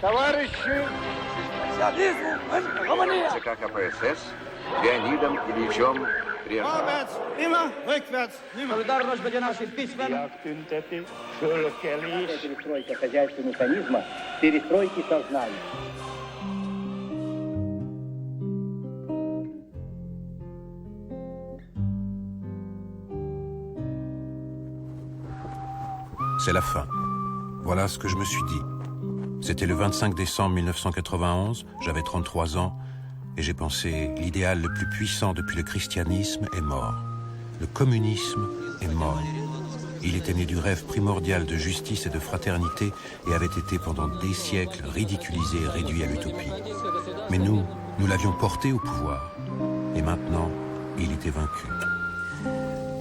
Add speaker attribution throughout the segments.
Speaker 1: Товарищи!
Speaker 2: ЦК КПСС Леонидом Ильичем Брежневым.
Speaker 1: Перестройка хозяйственного механизма, перестройки сознания.
Speaker 3: C'est la fin. Voilà ce que je me suis dit. C'était le 25 décembre 1991, j'avais 33 ans, et j'ai pensé, l'idéal le plus puissant depuis le christianisme est mort. Le communisme est mort. Il était né du rêve primordial de justice et de fraternité et avait été pendant des siècles ridiculisé et réduit à l'utopie. Mais nous l'avions porté au pouvoir. Et maintenant, il était vaincu.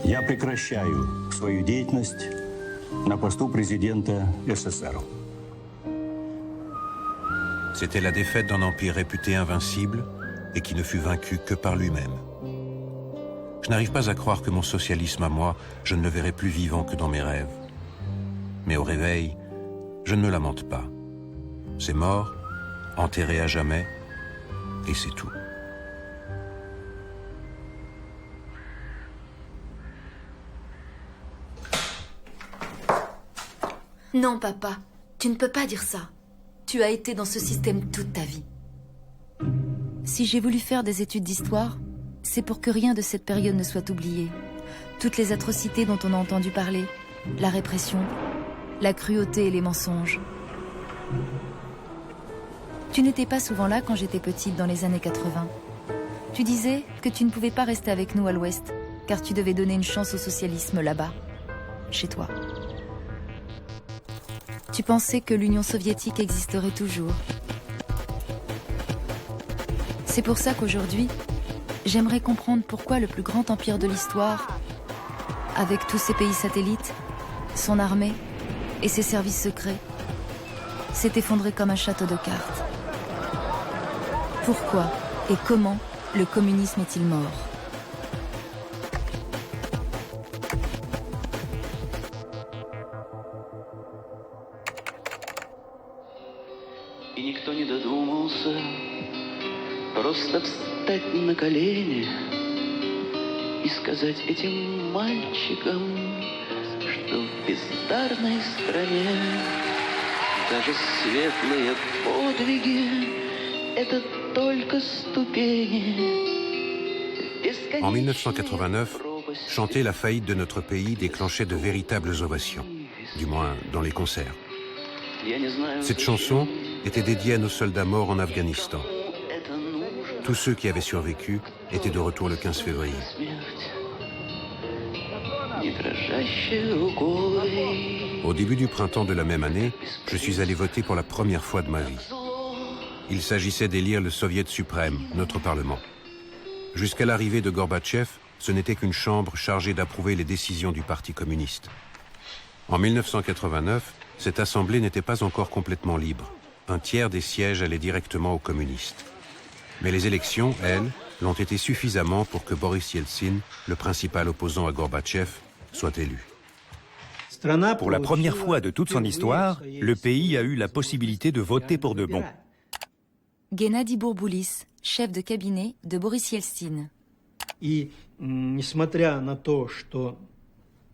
Speaker 4: Я прекращаю свою деятельность на посту президента СССР.
Speaker 3: C'était la défaite d'un empire réputé invincible et qui ne fut vaincu que par lui-même. Je n'arrive pas à croire que mon socialisme à moi, je ne le verrai plus vivant que dans mes rêves. Mais au réveil, je ne me lamente pas. C'est mort, enterré à jamais, et c'est tout.
Speaker 5: Non, papa, tu ne peux pas dire ça. Tu as été dans ce système toute ta vie.
Speaker 6: Si j'ai voulu faire des études d'histoire, c'est pour que rien de cette période ne soit oublié. Toutes les atrocités dont on a entendu parler, la répression, la cruauté et les mensonges. Tu n'étais pas souvent là quand j'étais petite dans les années 80. Tu disais que tu ne pouvais pas rester avec nous à l'Ouest, car tu devais donner une chance au socialisme là-bas, chez toi. Tu pensais que l'Union soviétique existerait toujours. C'est pour ça qu'aujourd'hui, j'aimerais comprendre pourquoi le plus grand empire de l'histoire, avec tous ses pays satellites, son armée et ses services secrets, s'est effondré comme un château de cartes. Pourquoi et comment le communisme est-il mort ?
Speaker 7: И никто не додумался просто встать на колени и сказать этим мальчикам, что в бездарной стране даже светлые подвиги — это только ступени.
Speaker 3: En 1989, chanter la faillite de notre pays déclenchait de véritables ovations, du moins dans les concerts. Cette chanson était dédiée à nos soldats morts en Afghanistan. Tous ceux qui avaient survécu étaient de retour le 15 février. Au début du printemps de la même année, je suis allé voter pour la première fois de ma vie. Il s'agissait d'élire le Soviet suprême, notre Parlement. Jusqu'à l'arrivée de Gorbatchev, ce n'était qu'une chambre chargée d'approuver les décisions du Parti communiste. En 1989, cette assemblée n'était pas encore complètement libre. Un tiers des sièges allaient directement aux communistes. Mais les élections, elles, l'ont été suffisamment pour que Boris Yeltsin, le principal opposant à Gorbatchev, soit élu.
Speaker 8: Pour la première fois de toute son histoire, le pays a eu la possibilité de voter pour de bon.
Speaker 6: Gennady Bourboulis, chef de cabinet de Boris Yeltsin.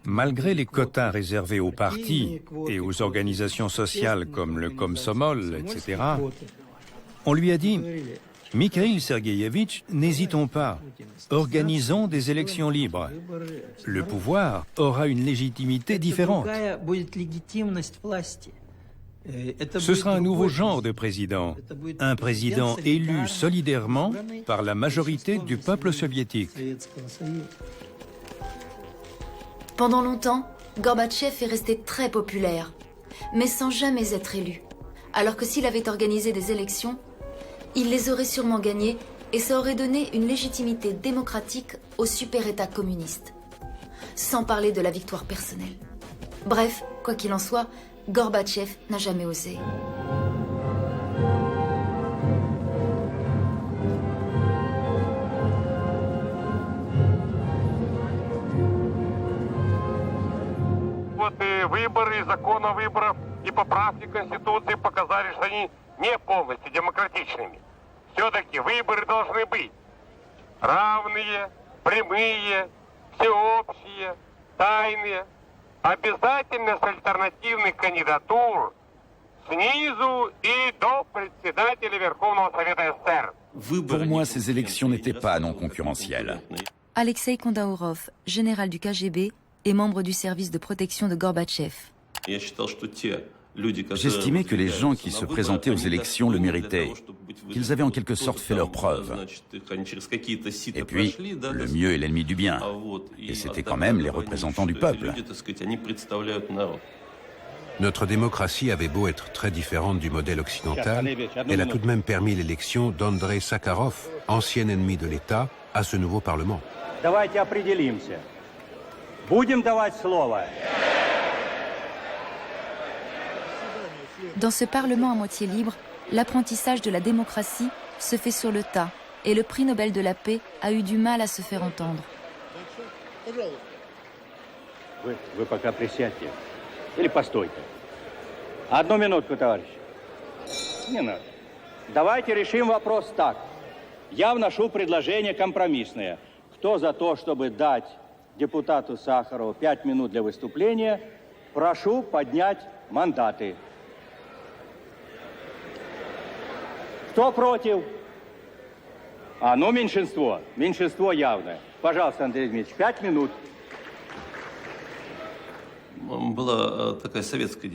Speaker 8: Malgré les quotas réservés aux partis et aux organisations sociales comme le Komsomol, etc., on lui a dit « Mikhail Sergeyevitch, n'hésitons pas, organisons des élections libres. Le pouvoir aura une légitimité différente. Ce sera un nouveau genre de président, un président élu solidairement par la majorité du peuple soviétique. »
Speaker 5: Pendant longtemps, Gorbatchev est resté très populaire, mais sans jamais être élu. Alors que s'il avait organisé des élections, il les aurait sûrement gagnées et ça aurait donné une légitimité démocratique au super-État communiste. Sans parler de la victoire personnelle. Bref, quoi qu'il en soit, Gorbatchev n'a jamais osé.
Speaker 9: Вот и выборы, закон о выборах и поправки Конституции показали, что они не полностью демократичными. Все-таки выборы должны быть равные, прямые, всеобщие, тайные. Обязательно с альтернативных кандидатур снизу и до председателя Верховного Совета СССР.
Speaker 10: Pour moi, ces élections n'étaient pas non concurrentielles.
Speaker 6: Alexei Kondaourov, général du KGB et membre du service de protection de Gorbatchev.
Speaker 10: J'estimais que les gens qui se présentaient aux élections le méritaient, qu'ils avaient en quelque sorte fait leurs preuves. Et puis, le mieux est l'ennemi du bien. Et c'était quand même les représentants du peuple.
Speaker 3: Notre démocratie avait beau être très différente du modèle occidental, elle a tout de même permis l'élection d'Andrei Sakharov, ancien ennemi de l'État, à ce nouveau Parlement.
Speaker 1: Давайте определимся. Будем давать слово.
Speaker 6: Dans ce Parlement à moitié libre, l'apprentissage de la démocratie se fait sur le tas et le prix Nobel de la paix a eu du mal à se faire entendre.
Speaker 1: Вы пока присядьте. Или постойте. Одну минутку, товарищ. Не надо. Давайте решим вопрос так. Я вношу предложение компромиссное. Кто за то, чтобы дать депутату Сахарову 5 минут для выступления, прошу поднять мандаты. Кто против? Ну, меньшинство. Меньшинство явное. Пожалуйста, Андрей Дмитриевич, 5 минут.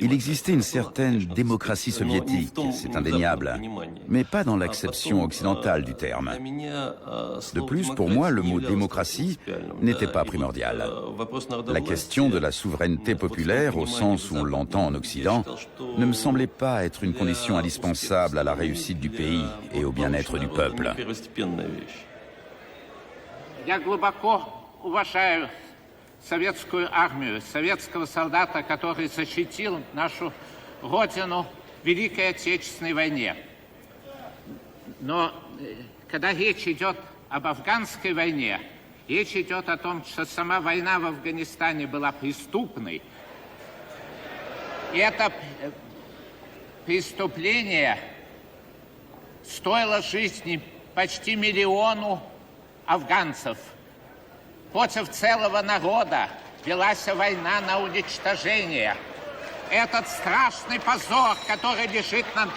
Speaker 10: Il existait une certaine démocratie soviétique, c'est indéniable, mais pas dans l'acception occidentale du terme. De plus, pour moi, le mot démocratie n'était pas primordial. La question de la souveraineté populaire, au sens où on l'entend en Occident, ne me semblait pas être une condition indispensable à la réussite du pays et au bien-être du peuple.
Speaker 11: Советскую армию, советского солдата, который защитил нашу Родину в Великой Отечественной войне. Но когда речь идет об афганской войне, речь идет о том, что сама война в Афганистане была преступной. И это преступление стоило жизни почти миллиону афганцев. Против целого народа велась война на уничтожение. Этот страшный позор, который лежит на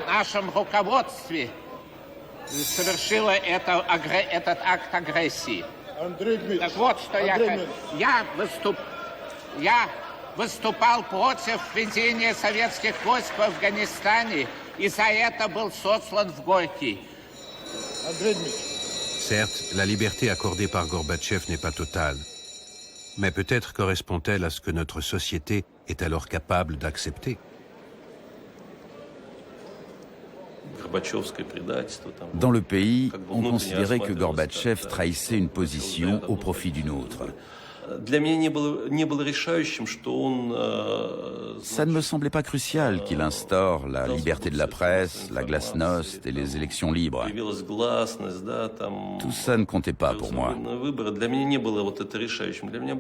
Speaker 11: нашем руководстве, совершило этот акт агрессии. Так вот, что я выступал против введения советских войск в Афганистане, и за это был сослан в Горький.
Speaker 3: Certes, la liberté accordée par Gorbatchev n'est pas totale, mais peut-être correspond-elle à ce que notre société est alors capable d'accepter.
Speaker 10: Dans le pays, on considérait que Gorbatchev trahissait une position au profit d'une autre. Ça ne me semblait pas crucial qu'il instaure la liberté de la presse, la glasnost et les élections libres. Tout ça ne comptait pas pour moi.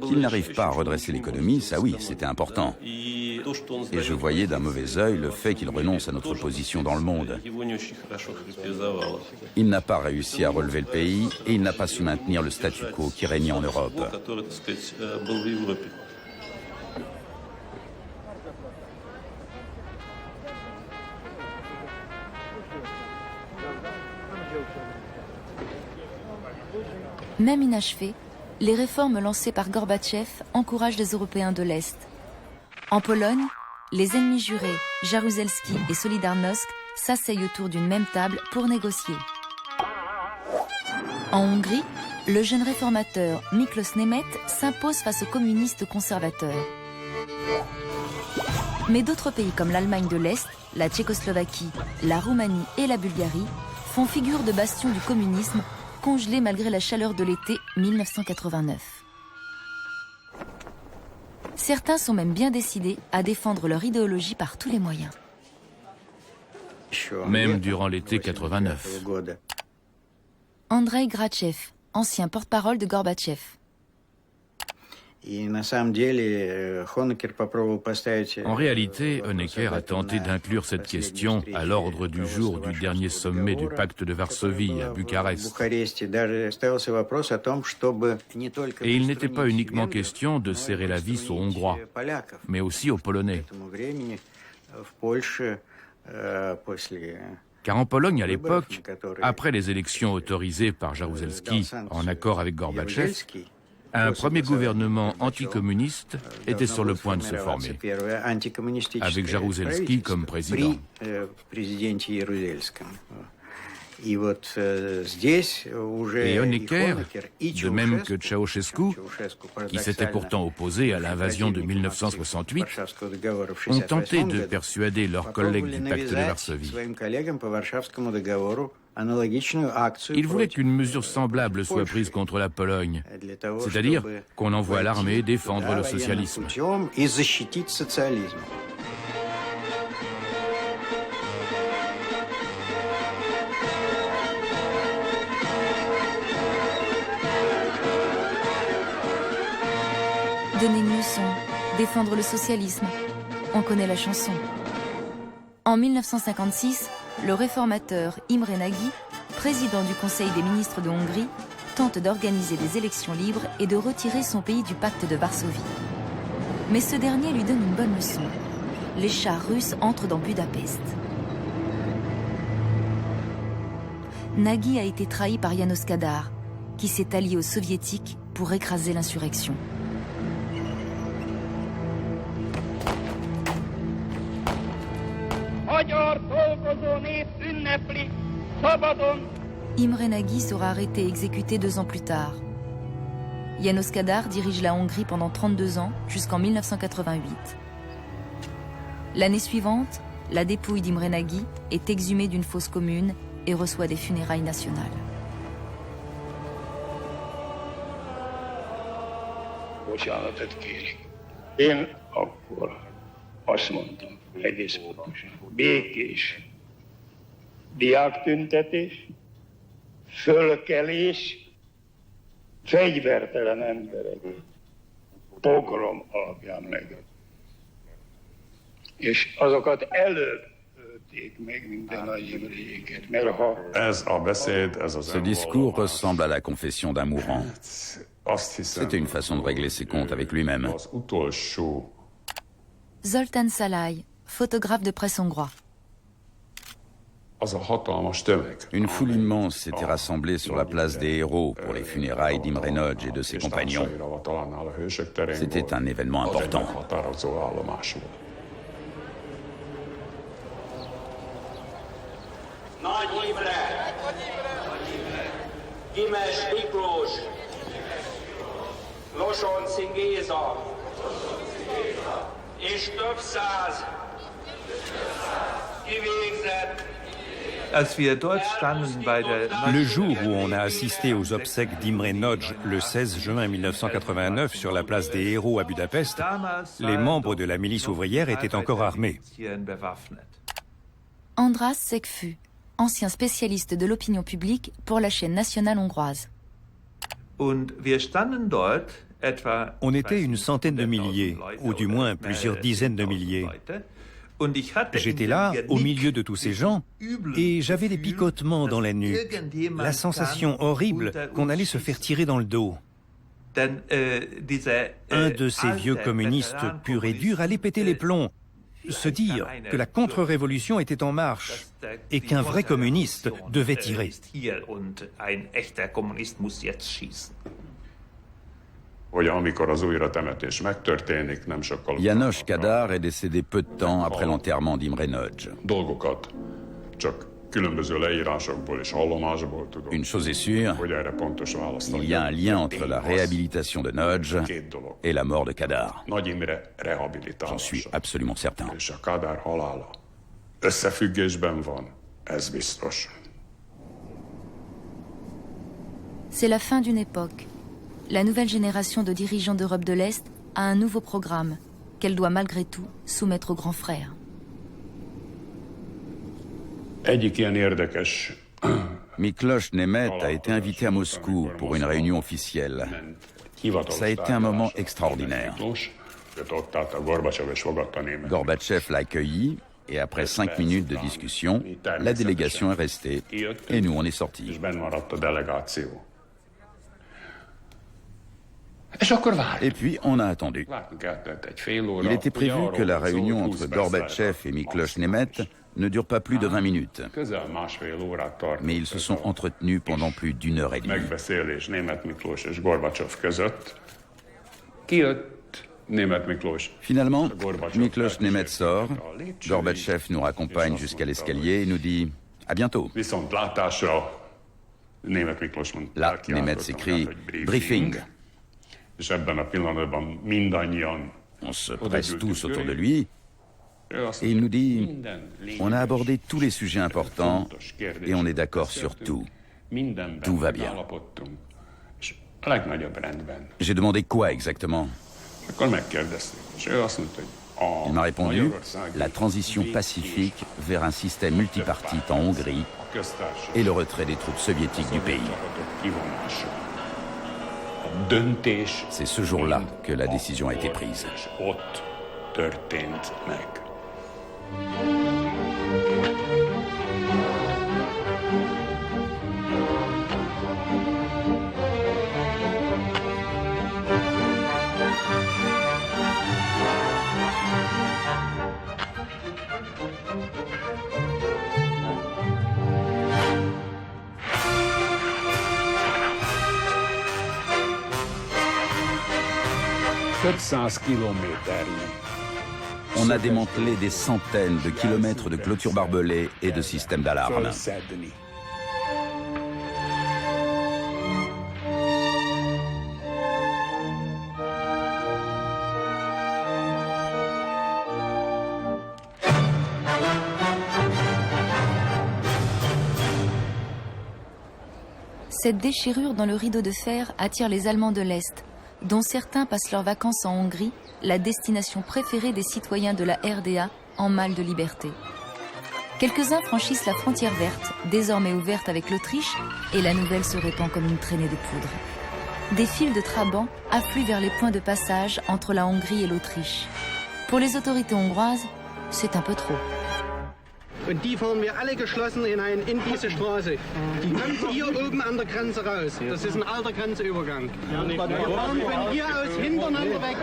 Speaker 10: Qu'il n'arrive pas à redresser l'économie, ça oui, c'était important. Et je voyais d'un mauvais œil le fait qu'il renonce à notre position dans le monde. Il n'a pas réussi à relever le pays et il n'a pas su maintenir le statu quo qui régnait en Europe.
Speaker 6: Même inachevées, les réformes lancées par Gorbatchev encouragent les Européens de l'Est. En Pologne, les ennemis jurés, Jaruzelski et Solidarnosc, s'asseyent autour d'une même table pour négocier. En Hongrie, le jeune réformateur Miklos Németh s'impose face aux communistes conservateurs. Mais d'autres pays comme l'Allemagne de l'Est, la Tchécoslovaquie, la Roumanie et la Bulgarie font figure de bastion du communisme, congelé malgré la chaleur de l'été 1989. Certains sont même bien décidés à défendre leur idéologie par tous les moyens.
Speaker 12: Même durant l'été 89.
Speaker 6: Andrei Grachev, ancien porte-parole de Gorbatchev.
Speaker 12: En réalité, Honecker a tenté d'inclure cette question à l'ordre du jour du dernier sommet du pacte de Varsovie à Bucarest. Et il n'était pas uniquement question de serrer la vis aux Hongrois, mais aussi aux Polonais. Car en Pologne, à l'époque, après les élections autorisées par Jaruzelski en accord avec Gorbatchev, un premier gouvernement anticommuniste était sur le point de se former, avec Jaruzelski comme président. Et Honecker, de même que Ceausescu, qui s'était pourtant opposé à l'invasion de 1968, ont tenté de persuader leurs collègues du pacte de Varsovie. Ils voulaient qu'une mesure semblable soit prise contre la Pologne, c'est-à-dire qu'on envoie l'armée défendre le socialisme.
Speaker 6: Donner une leçon, défendre le socialisme. On connaît la chanson. En 1956, le réformateur Imre Nagy, président du Conseil des ministres de Hongrie, tente d'organiser des élections libres et de retirer son pays du pacte de Varsovie. Mais ce dernier lui donne une bonne leçon. Les chars russes entrent dans Budapest. Nagy a été trahi par János Kádár, qui s'est allié aux soviétiques pour écraser l'insurrection. Imre Nagy sera arrêté et exécuté 2 ans plus tard. János Kádár dirige la Hongrie pendant 32 ans, jusqu'en 1988. L'année suivante, la dépouille d'Imre Nagy est exhumée d'une fosse commune et reçoit des funérailles nationales.
Speaker 13: Én akkor azt mondtam, egész pontosan, békés diáktüntetés, fölkelés, fegyvertelen emberek, pogrom alapján meg. És azokat előbb ölték meg minden Nagy Imréjéket, mert ha...
Speaker 10: Ce discours ressemble à la confession d'un mourant. C'était une façon de régler ses comptes avec lui-même.
Speaker 6: Zoltán Szalay, photographe de presse hongrois.
Speaker 10: Une foule immense s'était rassemblée sur la place des héros pour les funérailles d'Imre Nagy et de ses compagnons. C'était un événement important.
Speaker 14: Nagy Imre, Gimes Miklós, Losonci Géza, és több száz kivégzett.
Speaker 8: Le jour où on a assisté aux obsèques d'Imre Nagy le 16 juin 1989 sur la place des Héros à Budapest, les membres de la milice ouvrière étaient encore armés.
Speaker 6: András Szegfű, ancien spécialiste de l'opinion publique pour la chaîne nationale hongroise.
Speaker 8: On était une centaine de milliers, ou du moins plusieurs dizaines de milliers. J'étais là, au milieu de tous ces gens, et j'avais des picotements dans la nuque, la sensation horrible qu'on allait se faire tirer dans le dos. Un de ces vieux communistes purs et durs allait péter les plombs, se dire que la contre-révolution était en marche et qu'un vrai communiste devait tirer.
Speaker 10: János Kádár est décédé peu de temps après l'enterrement d'Imre Nagy. Une chose est sûre, il y a un lien entre la réhabilitation de Nagy et la mort de Kádár. J'en suis absolument certain.
Speaker 6: C'est la fin d'une époque. La nouvelle génération de dirigeants d'Europe de l'Est a un nouveau programme qu'elle doit malgré tout soumettre aux grands frères.
Speaker 10: Miklos Németh a été invité à Moscou pour une réunion officielle. Ça a été un moment extraordinaire. Gorbatchev l'a accueilli et après 5 minutes de discussion, la délégation est restée et nous on est sortis. Et puis on a attendu. Il était prévu que la réunion entre Gorbatchev et Miklos Nemeth ne dure pas plus de 20 minutes. Mais ils se sont entretenus pendant plus d'1 heure et demie. Finalement, Miklos Nemeth sort, Gorbatchev nous raccompagne jusqu'à l'escalier et nous dit « à bientôt ». Là, Nemeth s'écrie « briefing ». On se presse tous autour de lui et il nous dit « on a abordé tous les sujets importants et on est d'accord sur tout. Tout va bien ». J'ai demandé quoi exactement? Il m'a répondu « la transition pacifique vers un système multipartite en Hongrie et le retrait des troupes soviétiques du pays ». C'est ce jour-là que la décision a été prise. On a démantelé des centaines de kilomètres de clôtures barbelées et de systèmes d'alarme.
Speaker 6: Cette déchirure dans le rideau de fer attire les Allemands de l'Est, dont certains passent leurs vacances en Hongrie, la destination préférée des citoyens de la RDA en mal de liberté. Quelques-uns franchissent la frontière verte, désormais ouverte avec l'Autriche, et la nouvelle se répand comme une traînée de poudre. Des files de trabants affluent vers les points de passage entre la Hongrie et l'Autriche. Pour les autorités hongroises, c'est un peu trop.
Speaker 15: Und die fahren wir alle geschlossen in diese Straße. Die kommt hier oben an der Grenze raus. Das ist ein alter Grenzübergang. Wir fahren von hier aus hintereinander weg.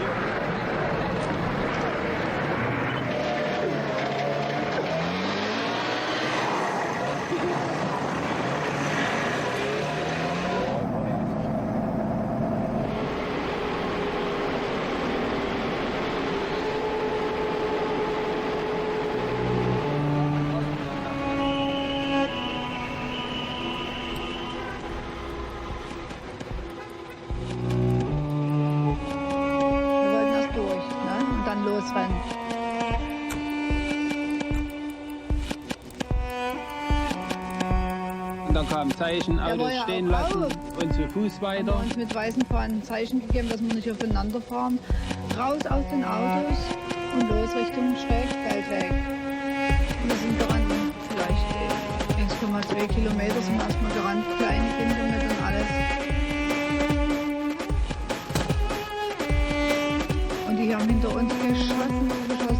Speaker 16: Da kam Zeichen, Autos stehen lassen und zu Fuß weiter.
Speaker 17: Haben uns mit weißen Fahnen Zeichen gegeben, dass wir nicht aufeinander fahren. Raus aus den Autos und los Richtung Schrägfeldweg. Wir sind gerannt, vielleicht 1,2 Kilometer sind wir erstmal gerannt, kleine Kinder mit und alles. Und die haben hinter uns geschossen.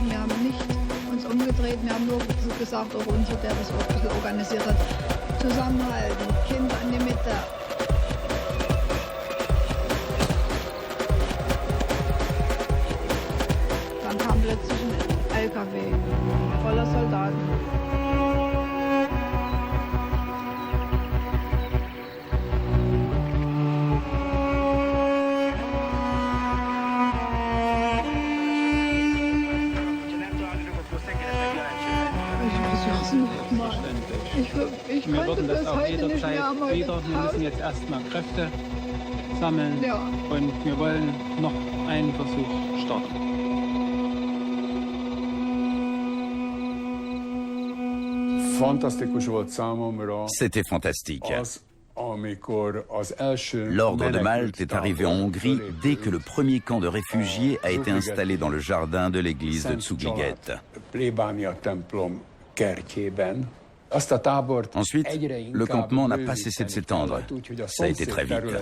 Speaker 17: Wir haben nicht uns umgedreht, wir haben nur so gesagt, auch unser, der das auch ein bisschen organisiert hat, zusammenhalten, Kinder in die Mitte. Dann kam plötzlich ein LKW voller Soldaten.
Speaker 16: Wir würden das auch jederzeit wieder. Wir müssen jetzt erstmal Kräfte sammeln und wir wollen noch einen Versuch starten.
Speaker 10: C'était fantastique. L'ordre de Malte est arrivé en Hongrie dès que le premier camp de réfugiés a été installé dans le jardin de l'église de Zugliget. Ensuite, le campement n'a pas cessé de s'étendre. Ça a été très vite.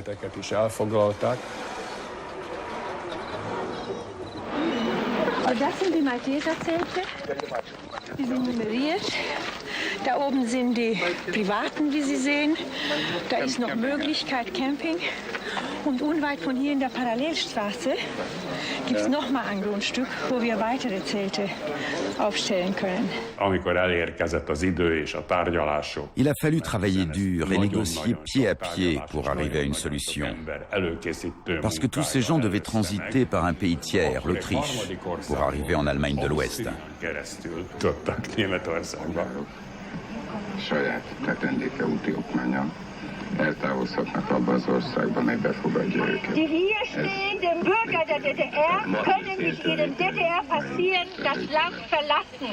Speaker 18: Das sind die Malteserzelte. Die sind nummeriert. Da oben sind die privaten, wie Sie sehen. Da ist noch Möglichkeit Camping. Und unweit von hier in der Parallelstraße gibt es nochmal ein Grundstück, wo wir weitere Zelte aufstellen können.
Speaker 10: Il a fallu travailler dur et négocier pied à pied pour arriver à une solution. Parce que tous ces gens devaient transiter par un pays tiers, l'Autriche, pour arriver en Allemagne de l'Ouest.
Speaker 19: Saját tetendéke úti okmánnyal eltávozhatnak abba az országba, mely befogadja őket.
Speaker 18: Die hier stehenden Bürger der DDR können mit ihrem DDR-Passieren das Land verlassen.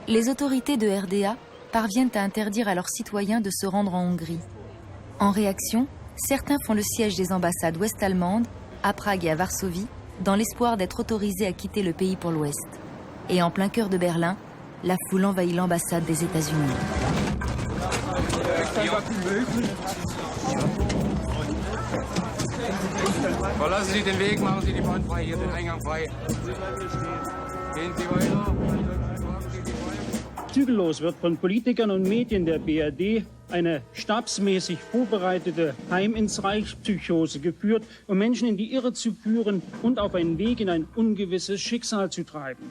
Speaker 6: Les autorités de RDA parviennent à interdire à leurs citoyens de se rendre en Hongrie. En réaction, certains font le siège des ambassades ouest-allemandes, à Prague et à Varsovie, dans l'espoir d'être autorisés à quitter le pays pour l'Ouest. Et en plein cœur de Berlin, la foule envahit l'ambassade des États-Unis.
Speaker 20: Verlassen Sie den Weg, machen Sie die Bahn frei, hier den Eingang frei. Gehen Sie weiter.
Speaker 16: Zügellos wird von Politikern und Medien der BRD eine stabsmäßig vorbereitete Heim ins Reich-Psychose geführt, um Menschen in die Irre zu führen und auf einen Weg in ein ungewisses Schicksal zu treiben.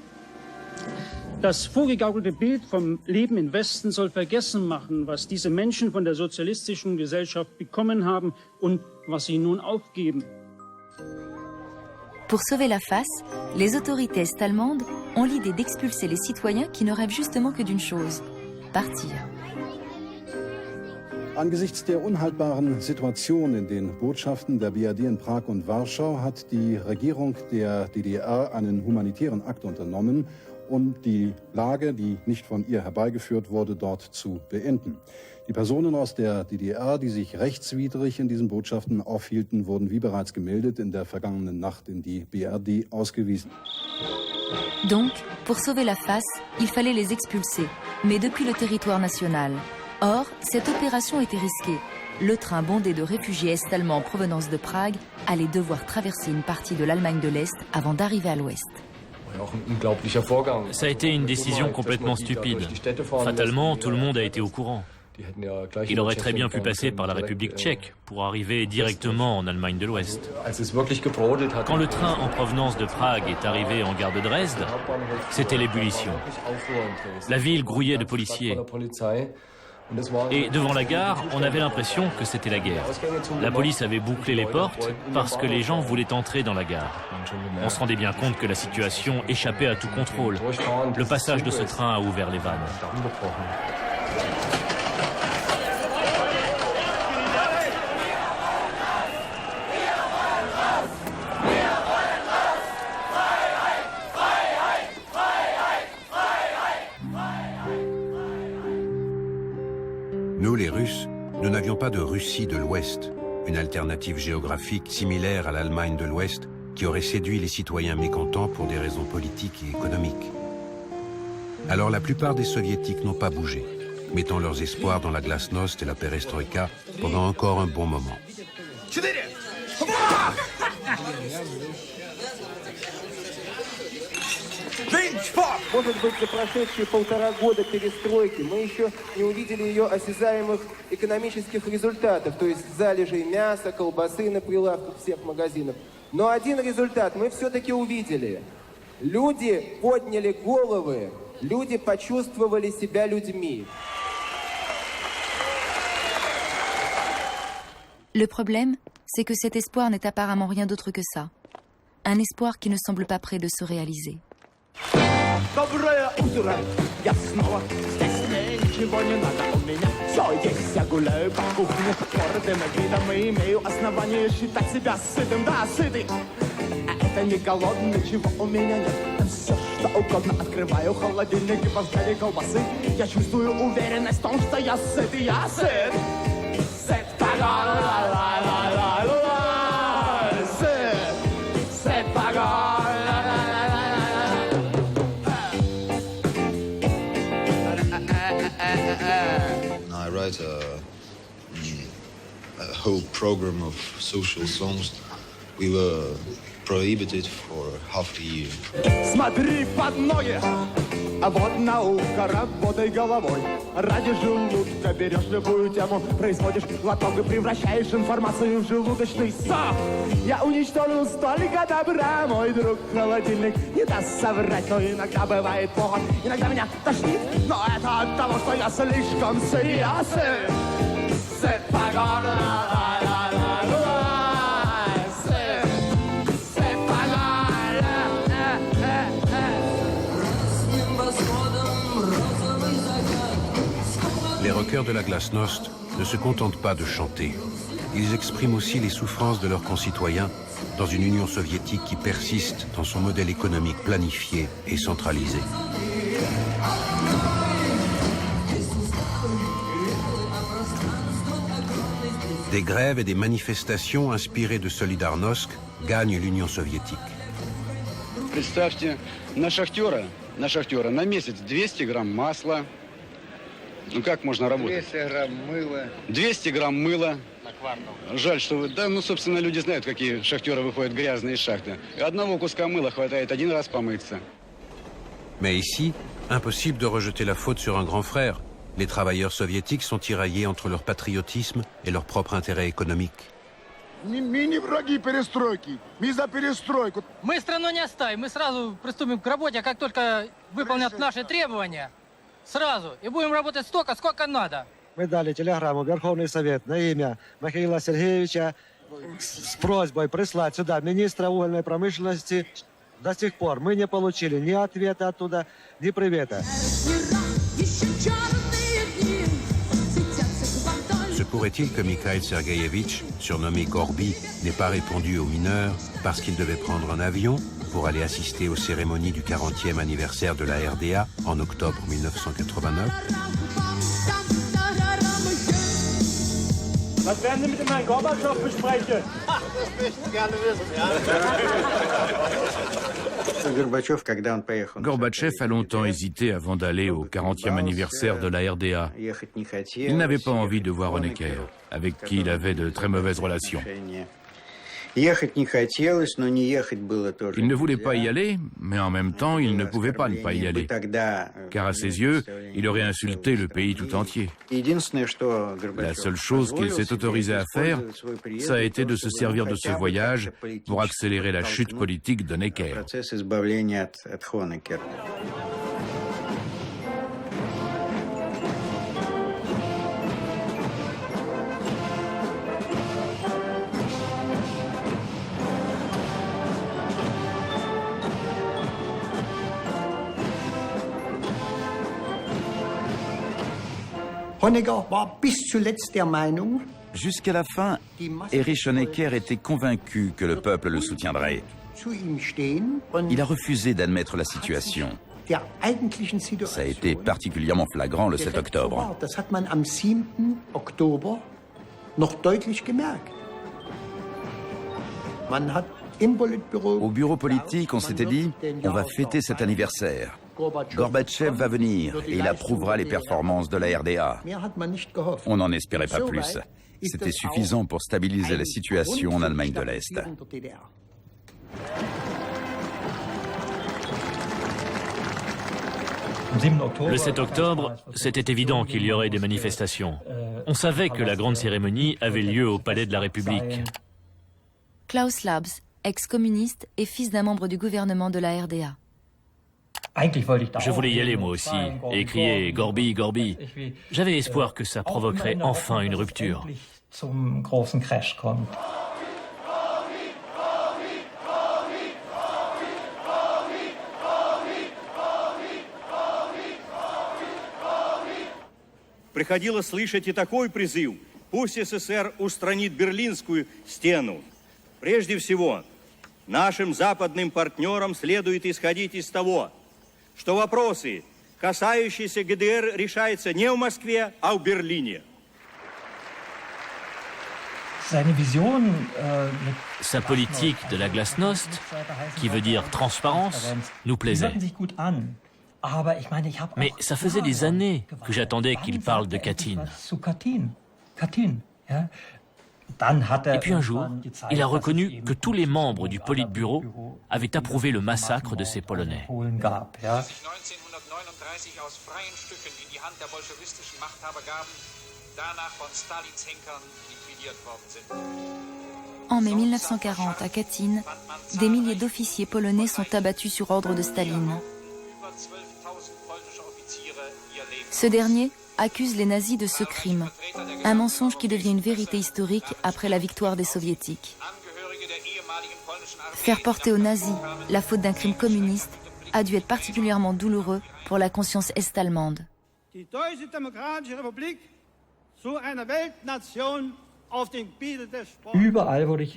Speaker 16: Das vorgegaukelte Bild vom Leben im Westen soll vergessen machen, was diese Menschen von der sozialistischen Gesellschaft bekommen haben und was sie nun aufgeben.
Speaker 6: Pour sauver la face, les autorités est-allemandes ont l'idée d'expulser les citoyens qui ne rêvent justement que d'une chose, partir.
Speaker 21: Angesichts der unhaltbaren Situation in den Botschaften der BRD in Prag und Warschau hat die Regierung der DDR einen humanitären Akt unternommen, um die Lage, die nicht von ihr herbeigeführt wurde, dort zu beenden. Die Personen aus der DDR, die sich rechtswidrig in diesen Botschaften aufhielten, wurden wie bereits gemeldet in der vergangenen Nacht in die BRD ausgewiesen.
Speaker 6: Donc, pour sauver la face, il fallait les expulser, mais depuis le territoire national. Or, cette opération était risquée. Le train bondé de réfugiés est-allemands en provenance de Prague allait devoir traverser une partie de l'Allemagne de l'Est avant d'arriver à l'Ouest.
Speaker 22: Ça a été une décision complètement stupide. Fatalement, tout le monde a été au courant. Il aurait très bien pu passer par la République tchèque pour arriver directement en Allemagne de l'Ouest. Quand le train en provenance de Prague est arrivé en gare de Dresde, c'était l'ébullition. La ville grouillait de policiers. Et devant la gare, on avait l'impression que c'était la guerre. La police avait bouclé les portes parce que les gens voulaient entrer dans la gare. On se rendait bien compte que la situation échappait à tout contrôle. Le passage de ce train a ouvert les vannes.
Speaker 3: Nous, les Russes, nous n'avions pas de Russie de l'Ouest, une alternative géographique similaire à l'Allemagne de l'Ouest qui aurait séduit les citoyens mécontents pour des raisons politiques et économiques. Alors la plupart des soviétiques n'ont pas bougé, mettant leurs espoirs dans la glasnost et la perestroïka pendant encore un bon moment.
Speaker 23: Может быть, за прошедшие 1,5 года перестройки мы еще не увидели ее осязаемых экономических результатов, то есть залежей мяса, колбасы на прилавках всех магазинов. Но один результат мы все-таки увидели. Люди подняли головы, люди почувствовали себя людьми.
Speaker 6: Le problème, c'est que cet espoir n'est apparemment rien d'autre que ça. Un espoir qui ne semble pas près de se réaliser.
Speaker 2: Доброе утро, я снова здесь, мне ничего не надо, у меня все есть, я гуляю по кухне, гордым видом и имею основание считать себя сытым, да, сытый. А это не голодный, чего у меня нет, все что угодно, открываю холодильник и во взгляде колбасы, я чувствую уверенность в том, что я сытый, я сыт. Сыт, ла-ла-ла-ла-ла-ла, сыт, сыт,
Speaker 4: I write a whole program of social songs. We were prohibited for half a year.
Speaker 2: Смотри под ноги, а вот наука, работай головой. Ради желудка берешь любую тему, производишь глоток и превращаешь информацию в желудочный сок. Я уничтожил столько добра, мой друг холодильник не даст соврать, но иногда бывает плохо, иногда меня тошнит, но это от того, что я слишком сыт. Сыт по горло.
Speaker 3: Les rockers de la Glasnost ne se contentent pas de chanter. Ils expriment aussi les souffrances de leurs concitoyens dans une Union soviétique qui persiste dans son modèle économique planifié et centralisé. Des grèves et des manifestations inspirées de Solidarnosc gagnent l'Union soviétique.
Speaker 7: Представьте, на шахтера на месяц 200 грамм масла. Ну как можно работать? 200 грамм мыла. 200 грамм мыла. На квартал. Жаль, что вы... Да, ну, собственно, люди знают, какие шахтеры выходят грязные из шахты. И одного куска мыла хватает один раз помыться.
Speaker 3: Mais ici, impossible de rejeter la faute sur un grand frère. Les travailleurs soviétiques sont tiraillés entre leur patriotisme et leur propre intérêt économique.
Speaker 13: Мы не враги перестройки, мы за перестройку.
Speaker 24: Мы страну не оставим, мы сразу приступим к работе, как только выполнят наши требования. Сразу. И будем работать столько, сколько надо.
Speaker 25: Мы дали телеграмму в Верховный Совет на имя Михаила Сергеевича с просьбой прислать сюда министра угольной промышленности. До сих пор мы не получили ни ответа оттуда, ни привета.
Speaker 3: Se pourrait-il que Mikhail Sergeyevitch, surnommé Gorby, n'ait pas répondu aux mineurs parce qu'il devait prendre un avion pour aller assister aux cérémonies du 40e anniversaire de la RDA en octobre 1989?
Speaker 2: Was werden Sie mit dem Herrn Gorbatschow besprechen? Das möchte ich gerne wissen,
Speaker 12: Gorbatchev a longtemps hésité avant d'aller au 40e anniversaire de la RDA. Il n'avait pas envie de voir Honecker, avec qui il avait de très mauvaises relations. Il ne voulait pas y aller, mais en même temps, il ne pouvait pas ne pas y aller. Car à ses yeux, il aurait insulté le pays tout entier. La seule chose qu'il s'est autorisé à faire, ça a été de se servir de ce voyage pour accélérer la chute politique de Necker.
Speaker 10: Jusqu'à la fin, Erich Honecker était convaincu que le peuple le soutiendrait. Il a refusé d'admettre la situation. Ça a été particulièrement flagrant le 7 octobre. Au bureau politique, on s'était dit, on va fêter cet anniversaire. Gorbatchev va venir et il approuvera les performances de la RDA. On n'en espérait pas plus. C'était suffisant pour stabiliser la situation en Allemagne de l'Est.
Speaker 22: Le 7 octobre, c'était évident qu'il y aurait des manifestations. On savait que la grande cérémonie avait lieu au Palais de la République.
Speaker 6: Klaus Labs, ex-communiste et fils d'un membre du gouvernement de la RDA.
Speaker 22: Je voulais y aller moi aussi, et crier « Gorby, Gorby ». J'avais espoir que ça provoquerait enfin une rupture.
Speaker 1: приходилось слышать и такой призыв: пусть СССР устранит Берлинскую стену. Прежде всего, нашим западным партнерам следует исходить из того, что вопросы, касающиеся ГДР, решаются не в Москве, а в Берлине.
Speaker 22: Sa politique de la glasnost, qui veut dire transparence, nous plaisait. Mais ça faisait des années que j'attendais qu'il parle de Katyn. Et puis un jour, il a reconnu que tous les membres du Politburo avaient approuvé le massacre de ces Polonais.
Speaker 6: En mai 1940, à Katyn, des milliers d'officiers polonais sont abattus sur ordre de Staline. Ce dernier accuse les nazis de ce crime, un mensonge qui devient une vérité historique après la victoire des soviétiques. Faire porter aux nazis la faute d'un crime communiste a dû être particulièrement douloureux pour la conscience est-allemande.
Speaker 15: Die Deutsche Demokratische Republik zu einer Weltnation auf dem Gebiete des Sports.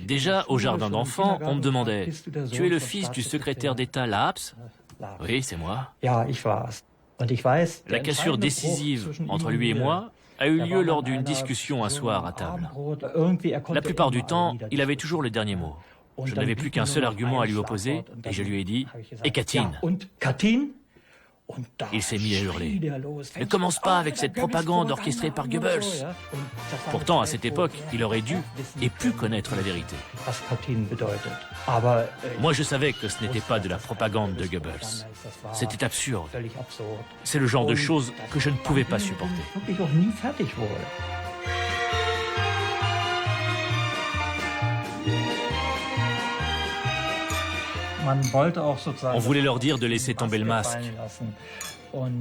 Speaker 22: Déjà, au jardin d'enfants, on me demandait « Tu es le fils du secrétaire d'État Laps ?» « Oui, c'est moi. » La cassure décisive entre lui et moi a eu lieu lors d'une discussion un soir à table. La plupart du temps, il avait toujours le dernier mot. Je n'avais plus qu'un seul argument à lui opposer et je lui ai dit « Et Katyn ?» Il s'est mis à hurler. « Ne commence pas avec cette propagande orchestrée par Goebbels !» Pourtant, à cette époque, il aurait dû et pu connaître la vérité. Moi, je savais que ce n'était pas de la propagande de Goebbels. C'était absurde. C'est le genre de choses que je ne pouvais pas supporter. On voulait leur dire de laisser tomber le masque,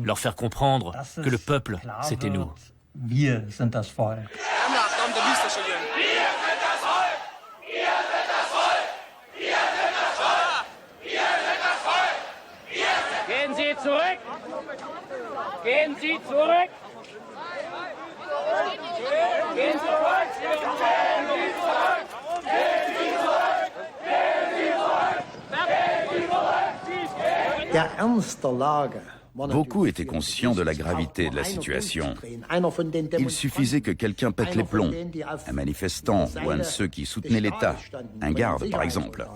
Speaker 22: leur faire comprendre que le peuple, c'était nous.
Speaker 24: Gehen Sie zurück! Gehen Sie zurück! Gehen Sie zurück!
Speaker 10: Beaucoup étaient conscients de la gravité de la situation. Il suffisait que quelqu'un pète les plombs, un manifestant ou un de ceux qui soutenaient l'État, un garde par exemple.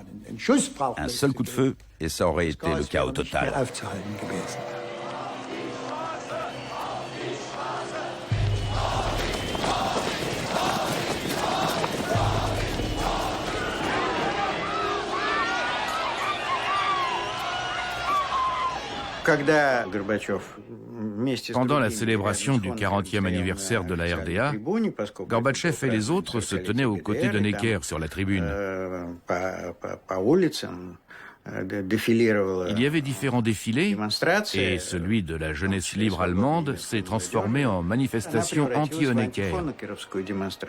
Speaker 10: Un seul coup de feu et ça aurait été le chaos total.
Speaker 12: Pendant la célébration du 40e anniversaire de la RDA, Gorbatchev et les autres se tenaient aux côtés de Necker sur la tribune. Il y avait différents défilés et celui de la jeunesse libre allemande s'est transformé en manifestation anti-Honecker.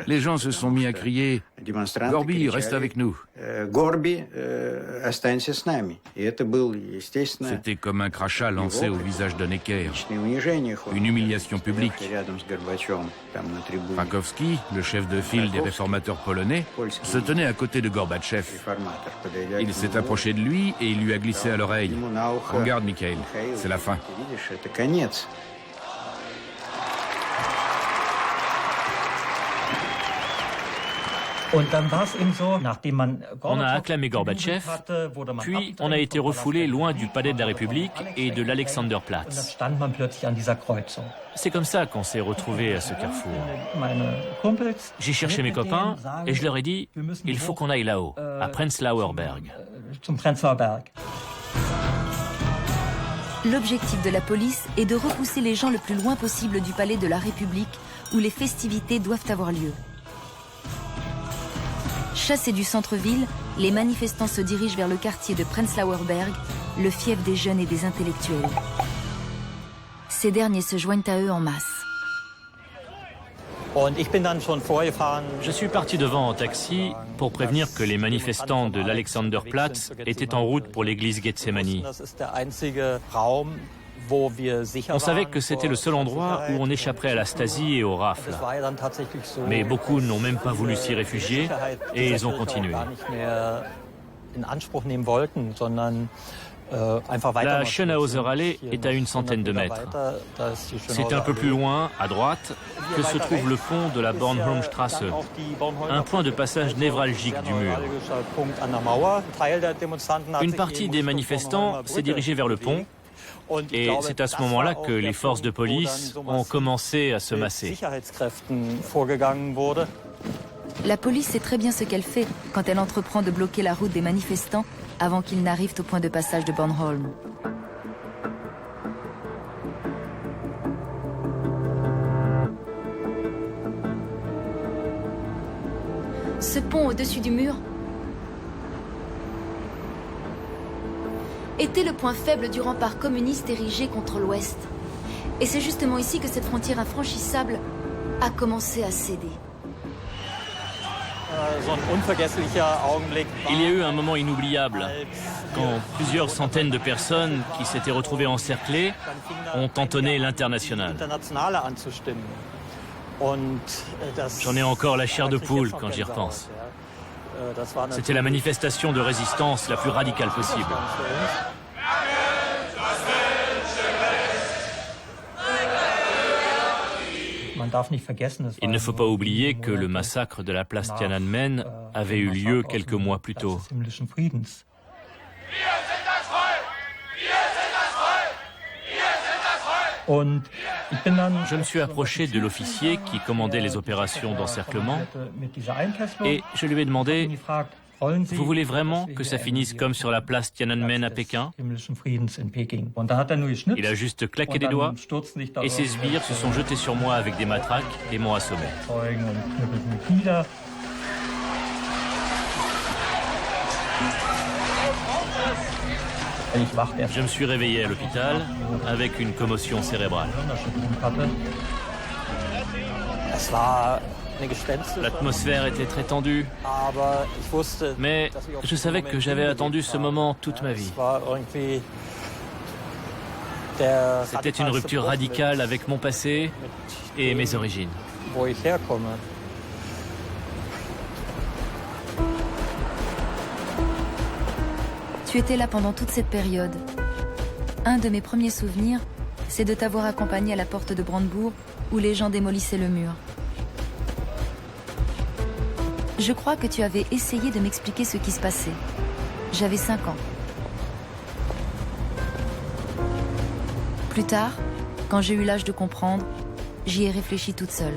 Speaker 12: Les gens se sont mis à crier « Gorby, reste avec nous !» C'était comme un crachat lancé au visage d'Honecker, une humiliation publique. Rakowski, le chef de file des réformateurs polonais, se tenait à côté de Gorbatchev. Il s'est approché de lui et il lui a glissé à l'oreille. « Regarde, Mikhail, c'est la fin. »
Speaker 22: On a acclamé Gorbatchev, puis on a été refoulé loin du palais de la République et de l'Alexanderplatz. C'est comme ça qu'on s'est retrouvés à ce carrefour. J'ai cherché mes copains et je leur ai dit « Il faut qu'on aille là-haut, à Prenzlauer Berg ».
Speaker 6: L'objectif de la police est de repousser les gens le plus loin possible du palais de la République où les festivités doivent avoir lieu. Chassés du centre-ville, les manifestants se dirigent vers le quartier de Prenzlauer Berg, le fief des jeunes et des intellectuels. Ces derniers se joignent à eux en masse.
Speaker 22: Je suis parti devant en taxi pour prévenir que les manifestants de l'Alexanderplatz étaient en route pour l'église Gethsemani. On savait que c'était le seul endroit où on échapperait à la Stasi et aux rafles. Mais beaucoup n'ont même pas voulu s'y réfugier et ils ont continué. La Schönhauser Allee est à une centaine de mètres. C'est un peu plus loin, à droite, que se trouve le pont de la Bornholmstrasse, un point de passage névralgique du mur. Une partie des manifestants s'est dirigée vers le pont, et c'est à ce moment-là que les forces de police ont commencé à se masser.
Speaker 6: La police sait très bien ce qu'elle fait quand elle entreprend de bloquer la route des manifestants avant qu'ils n'arrivent au point de passage de Bornholm. Ce pont au-dessus du mur était le point faible du rempart communiste érigé contre l'Ouest. Et c'est justement ici que cette frontière infranchissable a commencé à céder.
Speaker 22: Il y a eu un moment inoubliable, quand plusieurs centaines de personnes qui s'étaient retrouvées encerclées ont entonné l'Internationale. J'en ai encore la chair de poule quand j'y repense. C'était la manifestation de résistance la plus radicale possible. Il ne faut pas oublier que le massacre de la place Tiananmen avait eu lieu quelques mois plus tôt. Je me suis approché de l'officier qui commandait les opérations d'encerclement et je lui ai demandé « Vous voulez vraiment que ça finisse comme sur la place Tiananmen à Pékin ?» Il a juste claqué des doigts et ses sbires se sont jetés sur moi avec des matraques et m'ont assommé. Je me suis réveillé à l'hôpital avec une commotion cérébrale. L'atmosphère était très tendue, mais je savais que j'avais attendu ce moment toute ma vie. C'était une rupture radicale avec mon passé et mes origines.
Speaker 6: Tu étais là pendant toute cette période. Un de mes premiers souvenirs, c'est de t'avoir accompagné à la porte de Brandebourg où les gens démolissaient le mur. Je crois que tu avais essayé de m'expliquer ce qui se passait. J'avais 5 ans. Plus tard, quand j'ai eu l'âge de comprendre, j'y ai réfléchi toute seule.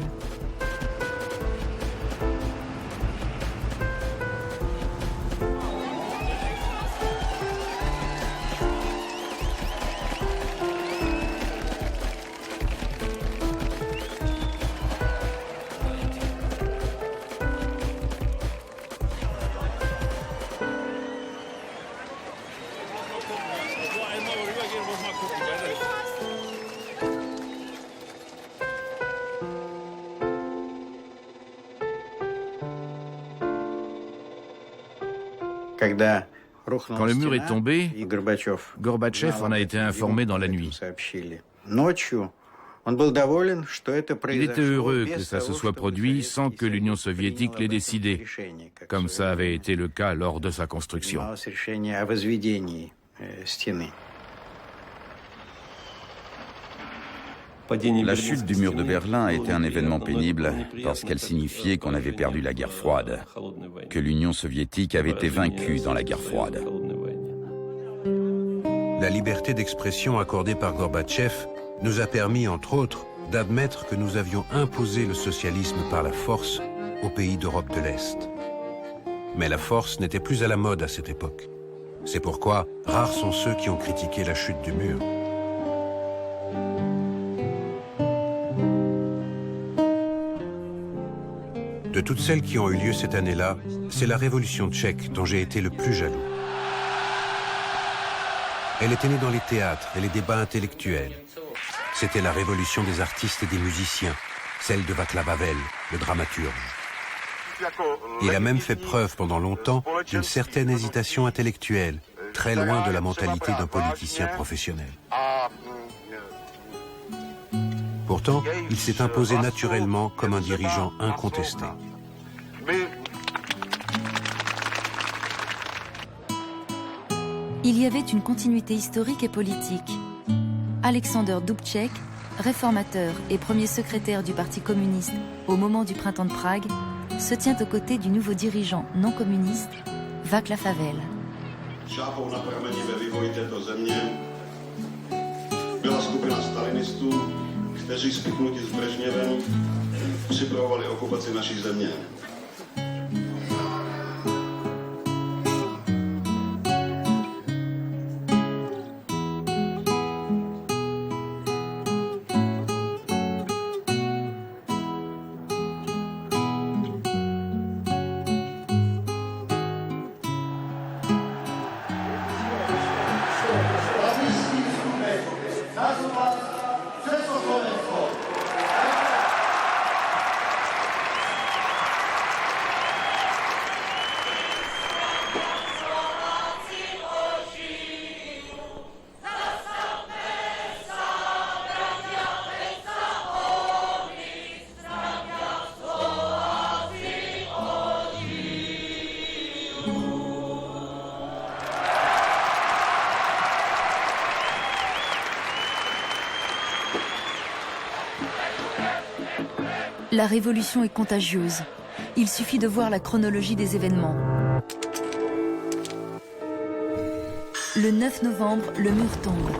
Speaker 12: Quand le mur est tombé, Gorbatchev en a été informé dans la nuit. Il était heureux que ça se soit produit sans que l'Union soviétique l'ait décidé, comme ça avait été le cas lors de sa construction.
Speaker 10: La chute du mur de Berlin était un événement pénible parce qu'elle signifiait qu'on avait perdu la guerre froide, que l'Union soviétique avait été vaincue dans la guerre froide.
Speaker 3: La liberté d'expression accordée par Gorbatchev nous a permis, entre autres, d'admettre que nous avions imposé le socialisme par la force aux pays d'Europe de l'Est. Mais la force n'était plus à la mode à cette époque. C'est pourquoi rares sont ceux qui ont critiqué la chute du mur. De toutes celles qui ont eu lieu cette année-là, c'est la révolution tchèque dont j'ai été le plus jaloux. Elle était née dans les théâtres et les débats intellectuels. C'était la révolution des artistes et des musiciens, celle de Václav Havel, le dramaturge. Il a même fait preuve pendant longtemps d'une certaine hésitation intellectuelle, très loin de la mentalité d'un politicien professionnel. Pourtant, il s'est imposé naturellement comme un dirigeant incontesté.
Speaker 6: Il y avait une continuité historique et politique. Alexander Dubček, réformateur et premier secrétaire du Parti communiste au moment du printemps de Prague, se tient aux côtés du nouveau dirigeant non communiste, Václav Havel.
Speaker 5: Šápou na prameni ve vývoji této země byla skupina stalinistů, kteří spiknuti s Brežněvem připravovali okupaci naší země.
Speaker 6: La révolution est contagieuse. Il suffit de voir la chronologie des événements. Le 9 novembre, le mur tombe.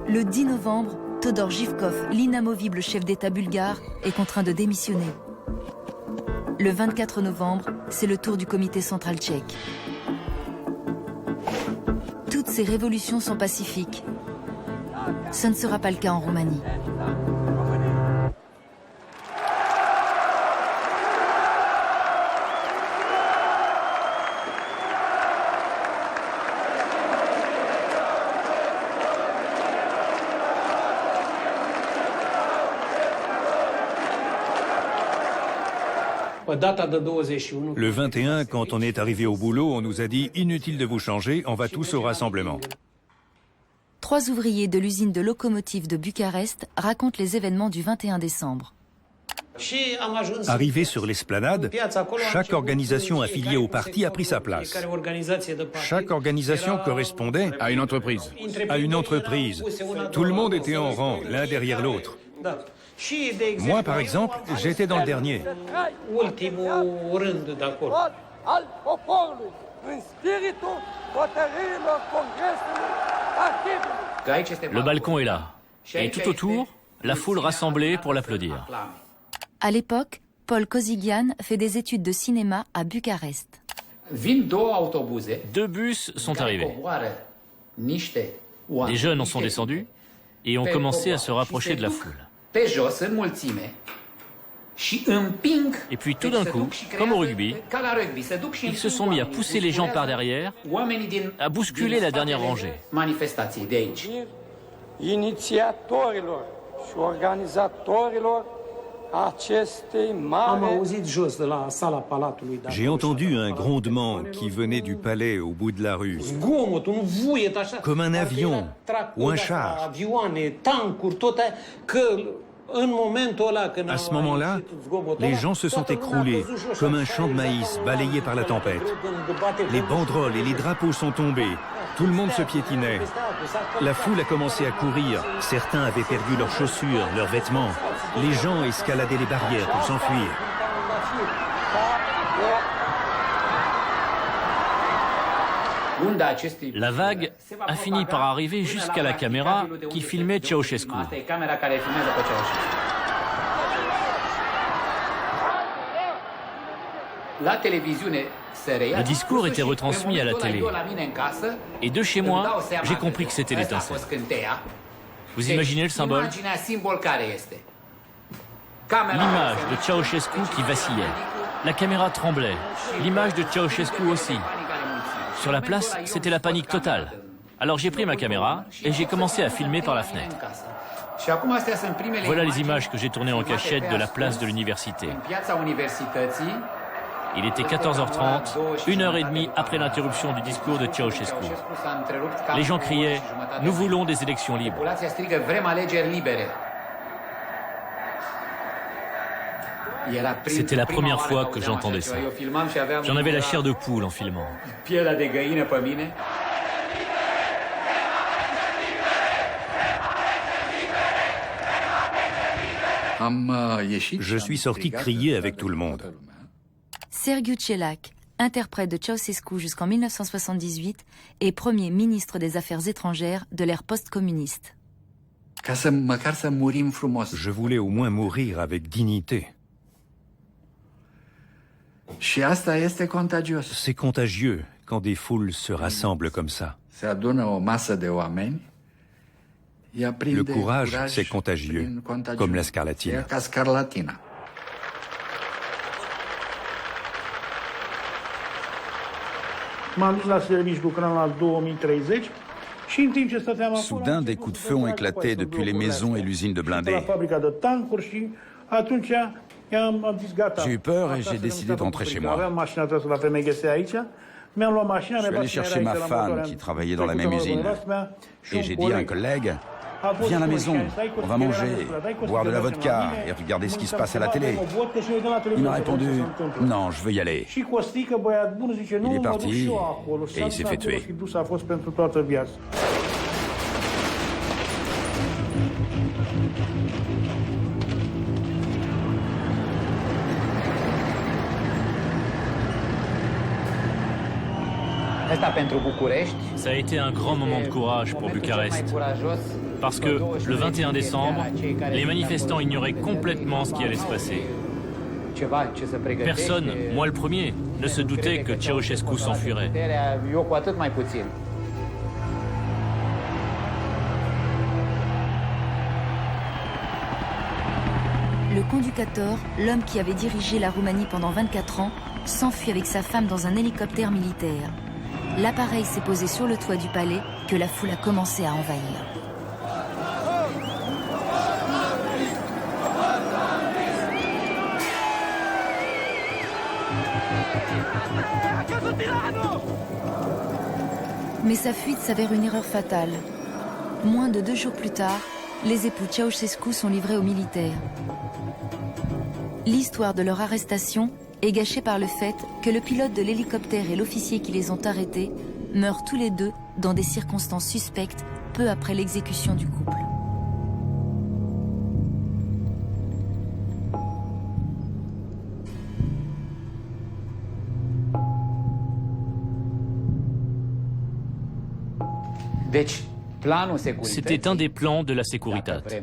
Speaker 6: Le 10 novembre, Todor Živkov, l'inamovible chef d'État bulgare, est contraint de démissionner. Le 24 novembre, c'est le tour du comité central tchèque. Toutes ces révolutions sont pacifiques. Ce ne sera pas le cas en Roumanie.
Speaker 8: Le 21, quand on est arrivé au boulot, on nous a dit « Inutile de vous changer, on va tous au rassemblement ».
Speaker 6: 3 ouvriers de l'usine de locomotives de Bucarest racontent les événements du 21 décembre.
Speaker 8: Arrivé sur l'esplanade, chaque organisation affiliée au parti a pris sa place. Chaque organisation correspondait
Speaker 12: à une entreprise.
Speaker 8: Tout le monde était en rang, l'un derrière l'autre. Moi, par exemple, j'étais dans le dernier.
Speaker 22: Le balcon est là. Et tout autour, la foule rassemblée pour l'applaudir.
Speaker 6: À l'époque, Paul Kosigian fait des études de cinéma à Bucarest.
Speaker 22: 2 bus sont arrivés. Les jeunes en sont descendus et ont commencé à se rapprocher de la foule. Et puis tout d'un coup, comme au rugby, ils se sont mis à pousser les gens par derrière, à bousculer la dernière rangée.
Speaker 8: J'ai entendu un grondement qui venait du palais au bout de la rue, comme un avion ou un char. À ce moment-là, les gens se sont écroulés, comme un champ de maïs balayé par la tempête. Les banderoles et les drapeaux sont tombés. Tout le monde se piétinait. La foule a commencé à courir. Certains avaient perdu leurs chaussures, leurs vêtements. Les gens escaladaient les barrières pour s'enfuir.
Speaker 22: La vague a fini par arriver jusqu'à la caméra qui filmait Ceausescu. Le discours était retransmis à la télé. Et de chez moi, j'ai compris que c'était l'étincelle. Vous imaginez le symbole? L'image de Ceausescu qui vacillait. La caméra tremblait. L'image de Ceausescu aussi. Sur la place, c'était la panique totale. Alors j'ai pris ma caméra et j'ai commencé à filmer par la fenêtre. Voilà les images que j'ai tournées en cachette de la place de l'université. Il était 14h30, 1h30 après l'interruption du discours de Ceausescu. Les gens criaient « Nous voulons des élections libres ». C'était la première fois que j'entendais ça. J'en avais la chair de poule en filmant.
Speaker 8: Je suis sorti crier avec tout le monde.
Speaker 6: Sergiu Celac, interprète de Ceausescu jusqu'en 1978 et premier ministre des Affaires étrangères de l'ère post-communiste.
Speaker 8: Je voulais au moins mourir avec dignité. C'est contagieux quand des foules se rassemblent comme ça. Le courage, c'est contagieux, comme la scarlatine.
Speaker 10: Soudain, des coups de feu ont éclaté depuis les maisons et l'usine de blindés. J'ai eu peur et j'ai décidé de rentrer chez moi. Je suis allé chercher ma femme qui travaillait dans la même usine. Et j'ai dit à un collègue, viens à la maison, on va manger, boire de la vodka et regarder ce qui se passe à la télé. Il m'a répondu, non, je veux y aller. Il est parti et il s'est fait tuer.
Speaker 22: Ça a été un grand moment de courage pour Bucarest. Parce que le 21 décembre, les manifestants ignoraient complètement ce qui allait se passer. Personne, moi le premier, ne se doutait que Ceausescu s'enfuirait.
Speaker 6: Le conducteur, l'homme qui avait dirigé la Roumanie pendant 24 ans, s'enfuit avec sa femme dans un hélicoptère militaire. L'appareil s'est posé sur le toit du palais que la foule a commencé à envahir. Mais sa fuite s'avère une erreur fatale. Moins de 2 jours plus tard, les époux Ceausescu sont livrés aux militaires. L'histoire de leur arrestation est gâchée par le fait que le pilote de l'hélicoptère et l'officier qui les ont arrêtés meurent tous les deux dans des circonstances suspectes peu après l'exécution du couple.
Speaker 22: C'était un des plans de la Securitate.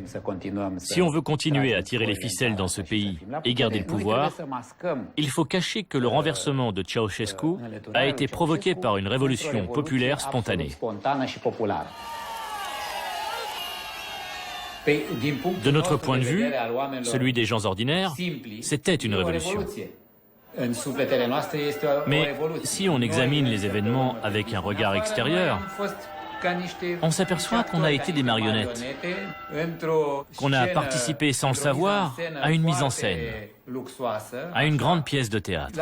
Speaker 22: Si on veut continuer à tirer les ficelles dans ce pays et garder le pouvoir, il faut cacher que le renversement de Ceausescu a été provoqué par une révolution populaire spontanée. De notre point de vue, celui des gens ordinaires, c'était une révolution. Mais si on examine les événements avec un regard extérieur, on s'aperçoit qu'on a été des marionnettes, qu'on a participé sans le savoir à une mise en scène, à une grande pièce de théâtre.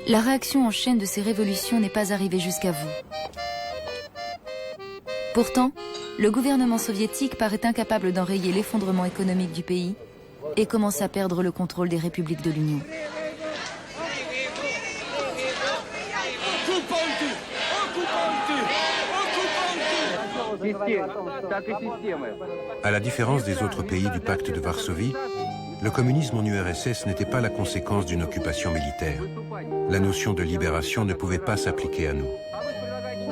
Speaker 6: La réaction en chaîne de ces révolutions n'est pas arrivée jusqu'à vous. Pourtant, le gouvernement soviétique paraît incapable d'enrayer l'effondrement économique du pays et commence à perdre le contrôle des républiques de l'Union.
Speaker 3: À la différence des autres pays du pacte de Varsovie, le communisme en URSS n'était pas la conséquence d'une occupation militaire. La notion de libération ne pouvait pas s'appliquer à nous.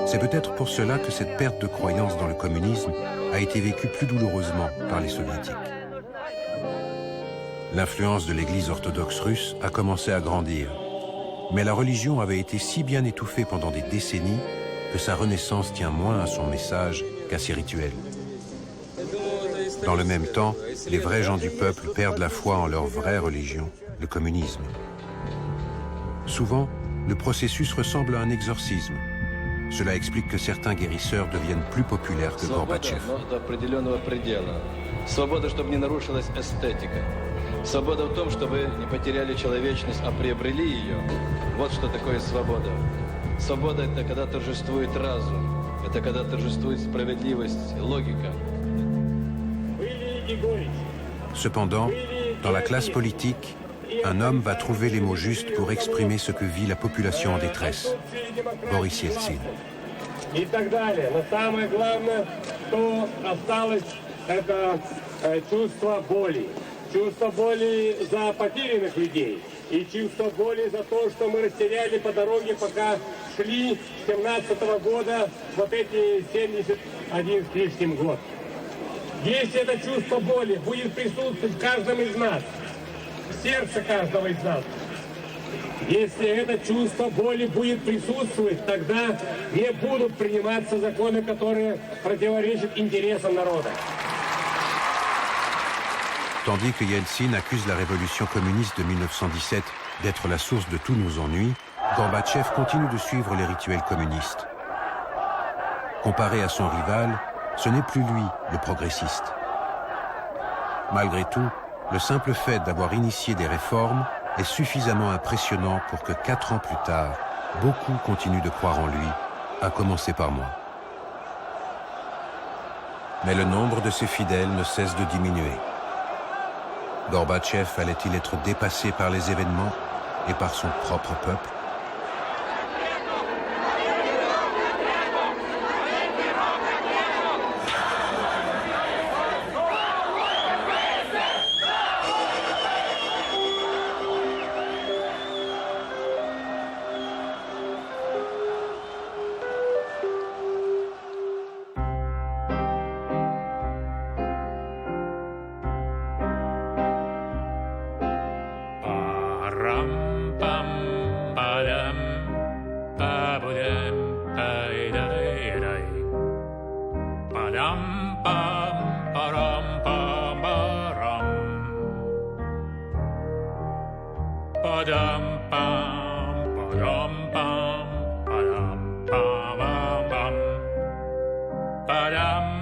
Speaker 3: C'est peut-être pour cela que cette perte de croyance dans le communisme a été vécue plus douloureusement par les soviétiques. L'influence de l'Église orthodoxe russe a commencé à grandir, mais la religion avait été si bien étouffée pendant des décennies que sa renaissance tient moins à son message qu'à ses rituels. Dans le même temps, les vrais gens du peuple perdent la foi en leur vraie religion, le communisme. Souvent, le processus ressemble à un exorcisme. Cela explique que certains guérisseurs deviennent plus populaires que Gorbatchev.
Speaker 7: Свобода, чтобы не нарушилась эстетика. Свобода в том, чтобы не потеряли человечность, а приобрели ее. Вот что такое свобода. Свобода — это когда торжествует разум. Это когда торжествует справедливость, логика.
Speaker 3: Cependant, dans la classe politique, un homme va trouver les mots justes pour exprimer ce que vit la population en détresse. Boris Yeltsin.
Speaker 13: И так далее. Но самое главное, что осталось, это чувство боли. Чувство боли за потерянных людей. И чувство боли за то, что мы растеряли по дороге, пока шли с 17-го года вот эти 71 с лишним год. Если это чувство боли будет присутствовать в каждом из нас, в сердце каждого из нас, если это чувство боли будет присутствовать, тогда не будут приниматься законы, которые противоречат интересам народа.
Speaker 3: Tandis que Yeltsin accuse la révolution communiste de 1917 d'être la source de tous nos ennuis, Gorbatchev continue de suivre les rituels communistes. Comparé à son rival, ce n'est plus lui le progressiste. Malgré tout, le simple fait d'avoir initié des réformes est suffisamment impressionnant pour que 4 ans plus tard, beaucoup continuent de croire en lui, à commencer par moi. Mais le nombre de ses fidèles ne cesse de diminuer. Gorbatchev allait-il être dépassé par les événements et par son propre peuple?
Speaker 9: Padam